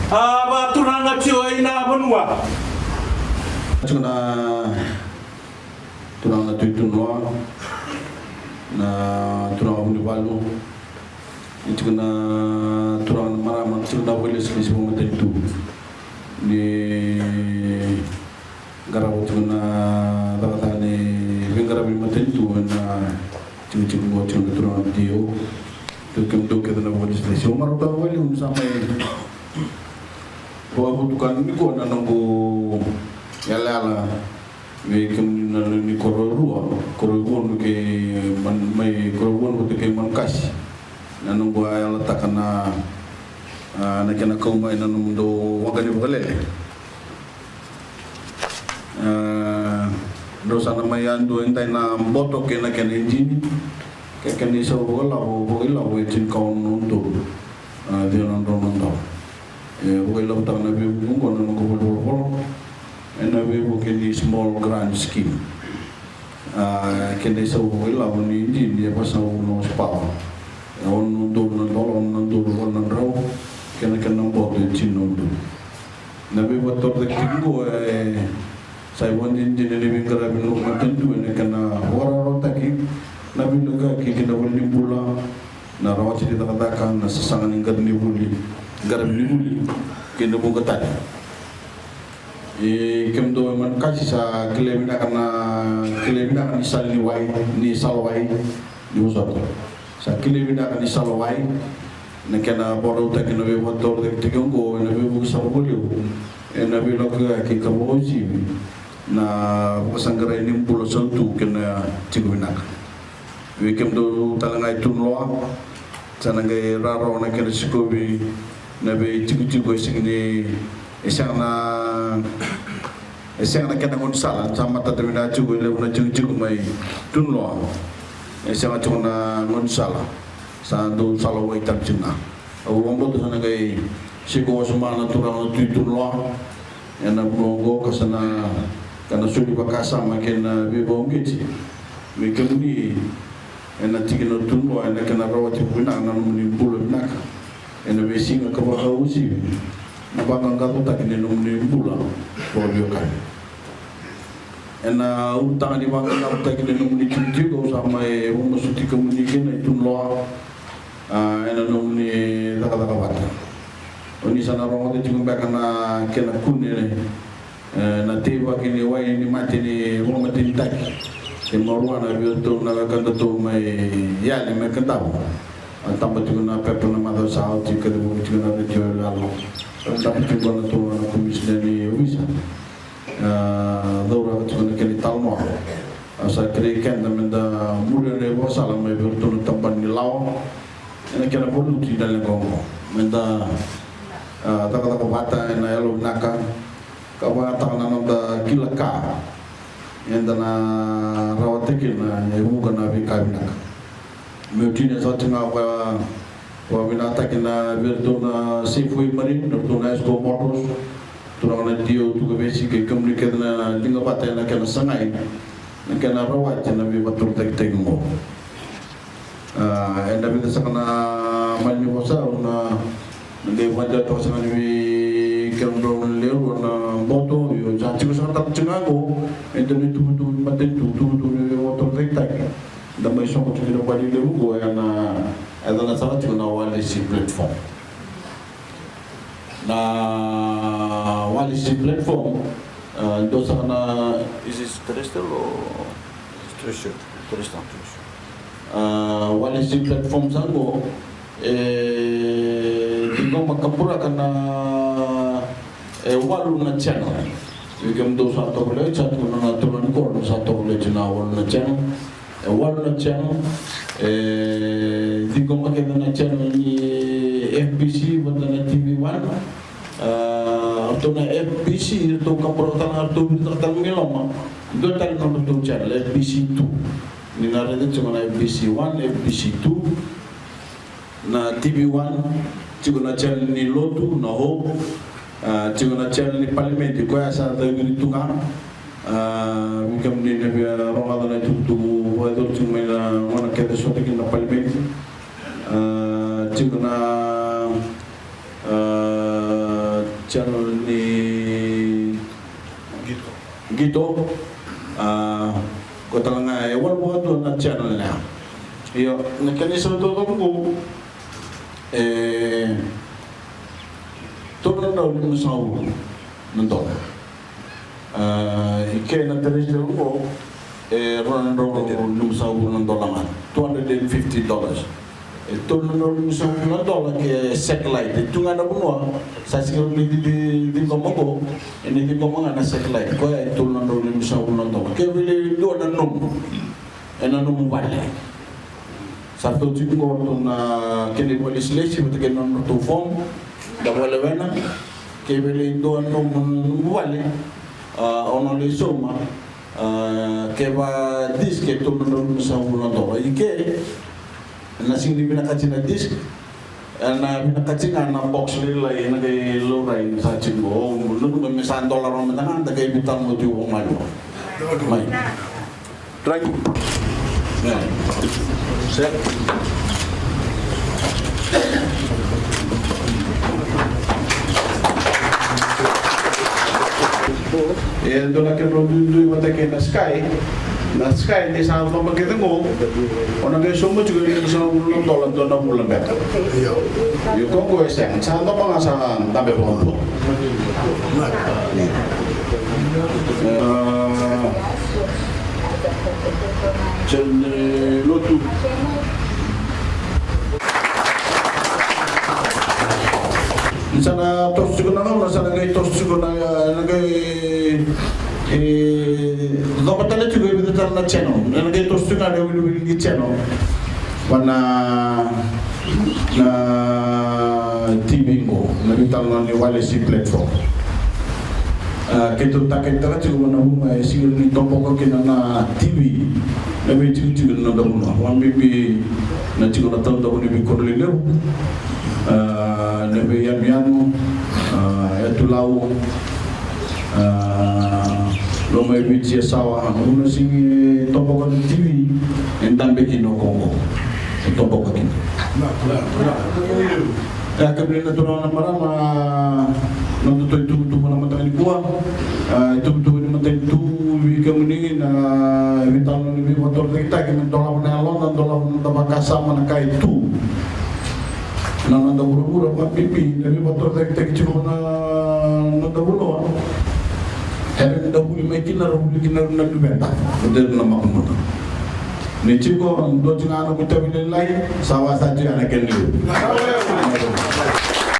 ba turanga tio ina bonua tuna turanga tuitunwa na turanga univalu tuna turanga marama tuna boleh sekali semua tentu ni garawo tuna dagatane vengarabi matentu na cium-cium go cium turanga dio tu kem na boleh sekali semua marota boleh sampai bawa butukan ni ko na nanggo yala we kem na ni kororua ke mai kororua ko ke mankas na nanggo yala takana na kena kau mai na mundo wagani bale dosa na mai andu entai na boto ke na ken engine ke ken ni so bola we tin kau nundu dia nonton we love ta na be ko na ko bol and we work in the small grant scheme can they so we love ni dia pasal no spa on do on raw can nombor de chino na be motor de kingo sai bon din ni bingara bin ko tentu ne kana wara ta ki na bin ga ki kina wali bula na rawati de ta kan na sasangan ngar ni buli garam ni buli kena buka tadi kem do man kasi sa kilebina kan ni salwai di usat sa kilebina kan ni salwai na kena boro ta kena be motor de tigongo na be bu sa bolio na be lok ki kamoji na pasangara ni pulo santu kena tigubina we kem do talangai tunloa sana ngai raro na kena sikobi na be tigu singni esana kena ngon sala sama ta termina tigu le una tigu mai tunlo esana chona ngon sala sandu sala wai tam china au wambo to sana ngai siko sumana turang tu tunlo ena blongo kasana kana suli bakasa makena be bongiti me kemuni ena tigino tunlo ena kana rawati buna na muni bulo naka ena besinga ka bahausi na bangang gato tak ni nomni bula polio kan ena utang di bangang gato tak ni nomni cuci ko sama rumah suti komunike na itu loa ena nomni taka bata oni sana rongo te cuma kana kena kunne na teba kini wai ni mati ni rumah tintak ke maruana biuto na kanda to mai yale me kandau tambah juga na pepe na mada sa auti ke de juga na de lalo tambah juga na to na komisi ni wisa dora juga na ke talmo asa kreken na menda mule ne bo sala me berto tambah ni law ena kena bolu ti dalam gongo menda taka bata na yalo naka kawa taka na da kilaka enda na rawateke na yu kana bi kabina Mungkin satu ngawa wabinata kena bertuna sifui marin bertuna esco motos turang na dio tu kebesi ke komunikasi na tinggal patai na kena sangai na kena rawat na bi batul tek mo enda bi sakana manyu bosa na de wajah to sangan bi kemro leu na boto yo janji ko sangat cengago enda bi tu maten tu motor tek damai soko tu kena balik dulu gua yang adalah salah cuma walisi platform. Na walisi platform dosa na is this terrestrial or terrestrial? Walisi platform sango tinggal makapura karena walu na channel. Jika dosa atau boleh chat guna naturan kor dosa atau boleh cina walu na channel. Warna channel di gomba ke na channel ni FBC wala na TV1 atau na FBC itu kaprotan atau tal miloma do tal no do channel FBC2 ni na rede cuma na FBC1 FBC2 na TV1 cuma na channel ni lotu na ho cuma na channel ni parliament ko asa da ni tunga mungkin di negara orang ada itu waktu cuma mana kita suatu kita parlimen cuma channel ni Gito. Ko talaga wala mo doon na channel niya. Iyo, nakaniso to ko turun daw ng sawo nito. Ike na television ko ron ng sawo ng dolar $250. Turun daw ng sawo ng dolar ke satellite. Ito nga na bunwa sa siguro di ko mo ini di ko mga na satellite ko ay turun daw ng sawo ng dolar. Kaya bili doon na nung wala. Sabtu juga orang kini boleh seleksi betul kena tu form dah boleh mana kebeli itu anu membuat orang lesoma keba disk itu menurut misalnya tu ike nasi di bina kacing disk na bina kacing na box lelai na kay lorai sa cinggo menurut misalnya dolar orang menang tak kay bitang mo jual malu mai try set ito na kaya mata kaya na sky di sana pa magkita mo o nag-sumo juga yung sa ulang dolar doon na bulan beta yung kong ko isang sana pa nga sa tabi po lotu sana tos juga na sana gay tos juga na gay dapat tala juga itu na channel gay tos juga ada di channel wana na TV ko na bital na ni wireless platform kita takai tera juga na bunga sigil ni topo ko kina na TV na bi juga na dauna wan bibi na juga na tahu dauna bi korlile na bi yamiano tulau lo mai bi tia sawa una singi topo ko TV endam be kino Kongo topo ko kino ya kabili na tunaw na marama nang tutoy tuto mo na matang kuha tuto ni matay tu wika muningin na vital no ni motor kita kini dolar na alon dolar na tabakasama na kay tu nang nanda buru-buru pa pipi ni motor kita kichuko na nadabulo hari ndabuli may kinarubuli na lubenta model na makumoto ni chiko ndo chingano kutabi lai sawa sa chingana kenli